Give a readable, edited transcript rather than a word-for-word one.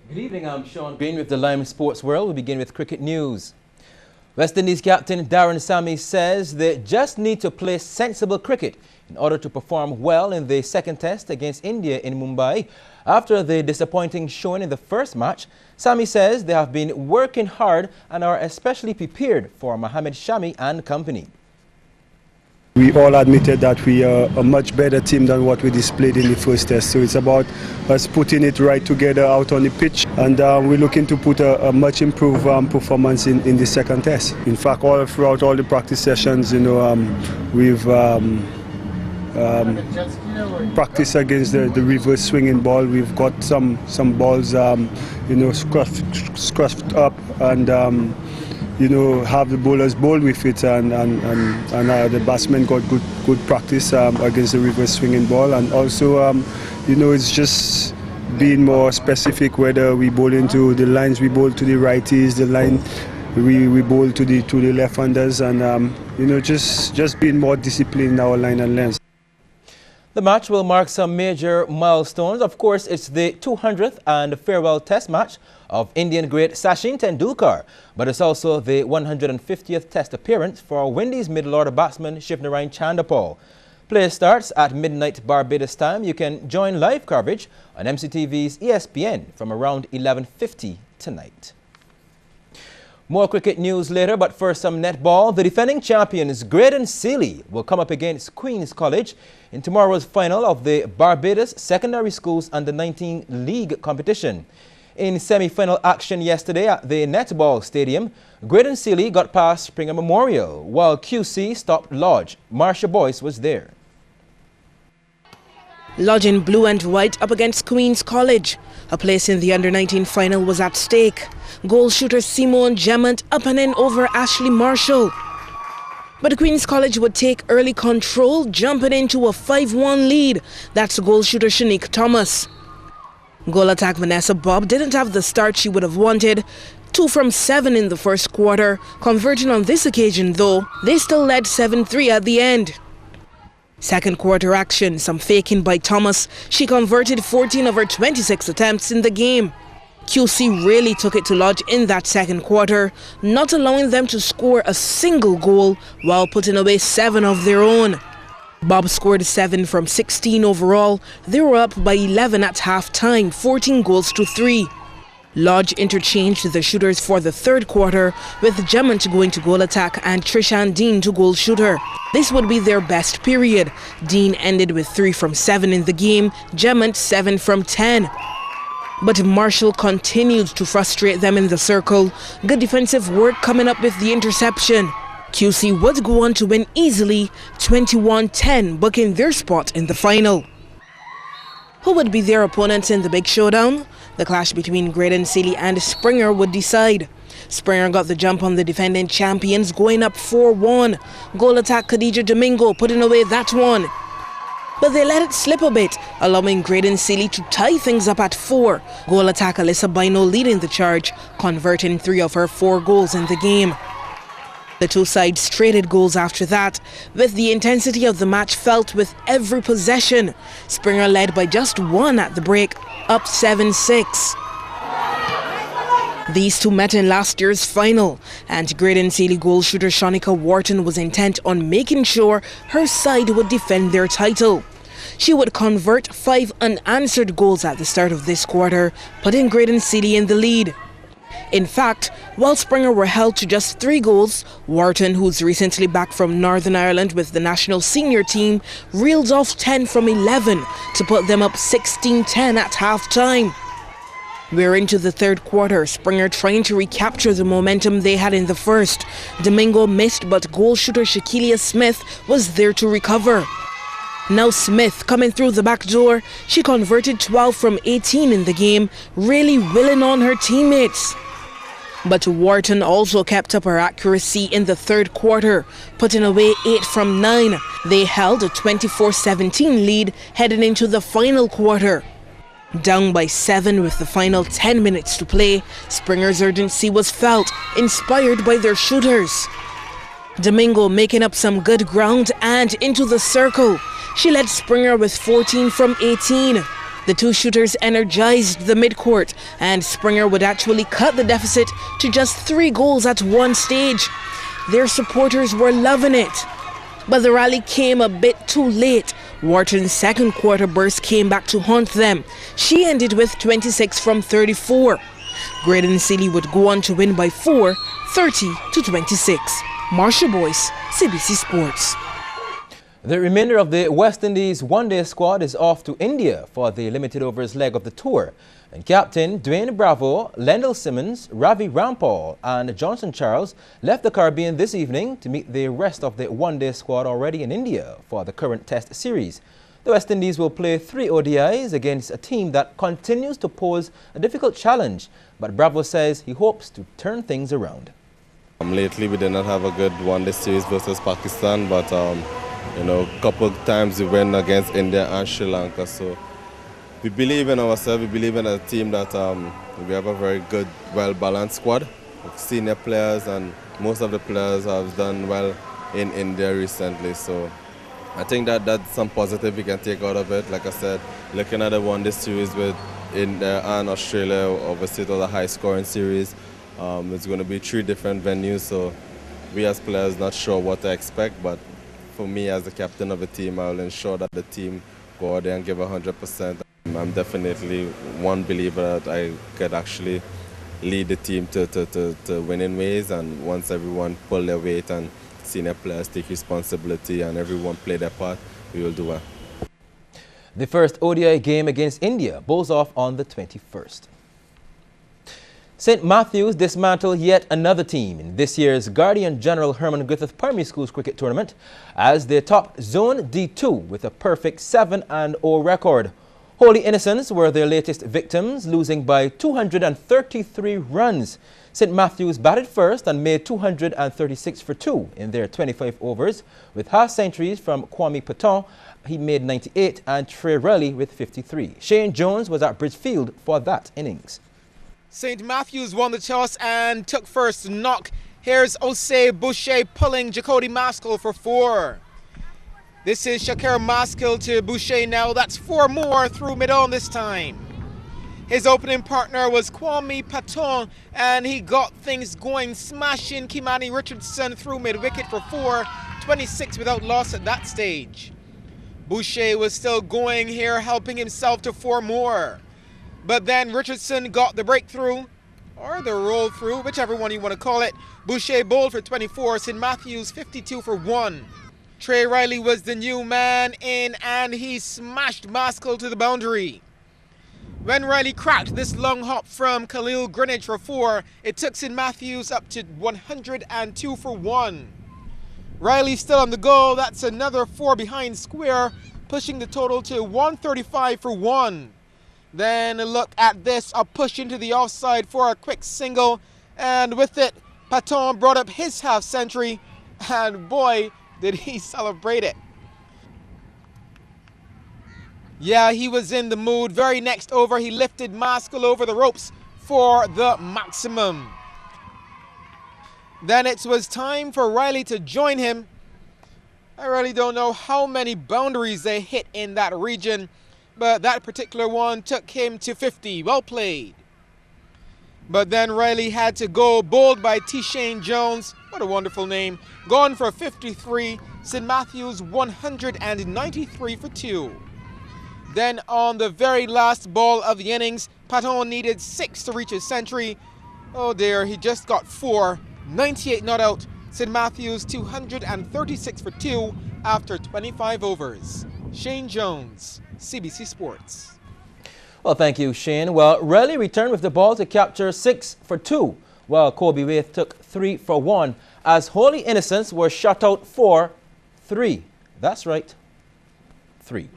Good evening, I'm Sean Green with the Lime Sports World. We begin with cricket news. West Indies captain Darren Sammy says they just need to play sensible cricket in order to perform well in the second test against India in Mumbai. After the disappointing showing in the first match, Sammy says they have been working hard and are especially prepared for Mohammad Shami and company. We all admitted that we are a much better team than what we displayed in the first test. So it's about us putting it right together out on the pitch, and we're looking to put a much improved performance in the second test. In fact, all throughout all the practice sessions, we've practiced against the reverse swinging ball. We've got some balls, scruffed up and. Have the bowlers bowl with it, and the batsmen got good practice against the reverse swinging ball, and also it's just being more specific whether we bowl into the lines, we bowl to the righties, the line we bowl to the left-handers, and just being more disciplined in our line and length. The match will mark some major milestones. Of course, it's the 200th and farewell test match of Indian great Sachin Tendulkar, but it's also the 150th test appearance for Windies middle-order batsman Shivnarine Chanderpaul. Play starts at midnight Barbados time. You can join live coverage on MCTV's ESPN from around 11:50 tonight. More cricket news later, but first some netball. The defending champions Graydon Sealy will come up against Queen's College in tomorrow's final of the Barbados Secondary Schools Under-19 League competition. In semi-final action yesterday at the netball stadium, Graydon Sealy got past Springer Memorial, while QC stopped Lodge. Marsha Boyce was there. Lodge in blue and white up against Queen's College. A place in the Under-19 final was at stake. Goal shooter Simone Gemant up and in over Ashley Marshall. But Queen's College would take early control, jumping into a 5-1 lead. That's goal shooter Shanique Thomas. Goal attack Vanessa Bob didn't have the start she would have wanted. 2 from 7 in the first quarter. Converting on this occasion though, they still led 7-3 at the end. Second quarter action, some faking by Thomas. She converted 14 of her 26 attempts in the game. QC really took it to Lodge in that second quarter, not allowing them to score a single goal while putting away 7 of their own. Bob scored 7 from 16 overall. They were up by 11 at half-time, 14 goals to 3. Lodge interchanged the shooters for the third quarter, with Gemant going to goal attack and Trishan Dean to goal shooter. This would be their best period. Dean ended with 3 from 7 in the game, Gemant 7 from 10. But Marshall continued to frustrate them in the circle. Good defensive work coming up with the interception. QC would go on to win easily, 21-10, booking their spot in the final. Who would be their opponents in the big showdown? The clash between Graydon Sealy and Springer would decide. Springer got the jump on the defending champions, going up 4-1. Goal attack Khadija Domingo putting away that one. But they let it slip a bit, allowing Graydon Sealy to tie things up at 4. Goal attack Alyssa Bino leading the charge, converting 3 of her 4 goals in the game. The two sides traded goals after that, with the intensity of the match felt with every possession. Springer led by just 1 at the break, up 7-6. These two met in last year's final, and Graydon Sealy goal shooter Shanika Wharton was intent on making sure her side would defend their title. She would convert 5 unanswered goals at the start of this quarter, putting Graydon Sealy in the lead. In fact, while Springer were held to just 3 goals, Wharton, who's recently back from Northern Ireland with the national senior team, reeled off 10 from 11 to put them up 16-10 at half-time. We're into the third quarter, Springer trying to recapture the momentum they had in the first. Domingo missed, but goal shooter Shaquilia Smith was there to recover. Now Smith coming through the back door. She converted 12 from 18 in the game, really willing on her teammates. But Wharton also kept up her accuracy in the third quarter, putting away 8 from 9. They held a 24-17 lead heading into the final quarter. Down by 7 with the final 10 minutes to play, Springer's urgency was felt, inspired by their shooters. Domingo making up some good ground and into the circle. She led Springer with 14 from 18. The two shooters energized the midcourt, and Springer would actually cut the deficit to just 3 goals at one stage. Their supporters were loving it. But the rally came a bit too late. Wharton's second quarter burst came back to haunt them. She ended with 26 from 34. Graydon Sealy would go on to win by 4, 30-26. Marsha Boyce, CBC Sports. The remainder of the West Indies one-day squad is off to India for the limited overs leg of the tour. And Captain Dwayne Bravo, Lendl Simmons, Ravi Rampal and Johnson Charles left the Caribbean this evening to meet the rest of the one-day squad already in India for the current Test series. The West Indies will play 3 ODIs against a team that continues to pose a difficult challenge, but Bravo says he hopes to turn things around. Lately we did not have a good one-day series versus Pakistan, but you know, a couple of times we went against India and Sri Lanka, so we believe in ourselves, we believe in a team that we have a very good, well-balanced squad of senior players, and most of the players have done well in India recently, so I think that that's some positive we can take out of it. Like I said, looking at the one-day series with India and Australia, obviously it was a high-scoring series. It's going to be 3 different venues, so we as players not sure what to expect, but for me as the captain of the team, I will ensure that the team go out there and give 100%. I'm definitely one believer that I could actually lead the team to winning ways, and once everyone pull their weight and senior players take responsibility and everyone play their part, we will do well. The first ODI game against India bowls off on the 21st. St. Matthews dismantled yet another team in this year's Guardian General Herman Griffith Primary Schools Cricket Tournament as they topped Zone D2 with a perfect 7-0 record. Holy Innocents were their latest victims, losing by 233 runs. St. Matthews batted first and made 236 for 2 in their 25 overs, with half centuries from Kwame Patton. He made 98 and Trey Riley with 53. Shane Jones was at Bridgefield for that innings. St. Matthews won the toss and took first knock. Here's Osei Boucher pulling Jacody Maskell for 4. This is Shakir Maskell to Boucher now. That's 4 more through mid-on this time. His opening partner was Kwame Patton, and he got things going, smashing Kimani Richardson through mid-wicket for 4, 26 without loss at that stage. Boucher was still going here, helping himself to 4 more. But then Richardson got the breakthrough, or the roll through, whichever one you want to call it. Boucher bowled for 24, St. Matthews 52 for 1. Trey Riley was the new man in, and he smashed Maskell to the boundary. When Riley cracked this long hop from Khalil Greenwich for 4, it took St. Matthews up to 102 for 1. Riley still on the go, that's another 4 behind square, pushing the total to 135 for 1. Then look at this, a push into the offside for a quick single, and with it, Patton brought up his half century, and boy, did he celebrate it. Yeah, he was in the mood. Very next over, he lifted Maskell over the ropes for the maximum. Then it was time for Riley to join him. I really don't know how many boundaries they hit in that region, but that particular one took him to 50. Well played. But then Riley had to go, bowled by T. Shane Jones. What a wonderful name. Gone for 53. St. Matthews 193 for 2. Then on the very last ball of the innings, Patton needed 6 to reach his century. Oh dear, he just got 4. 98 not out. St. Matthews 236 for 2 after 25 overs. Shane Jones, CBC Sports. Well, thank you, Shane. Well, Riley returned with the ball to capture 6 for 2, while Kobe Waith took 3 for 1, as Holy Innocents were shut out for 3. That's right, 3.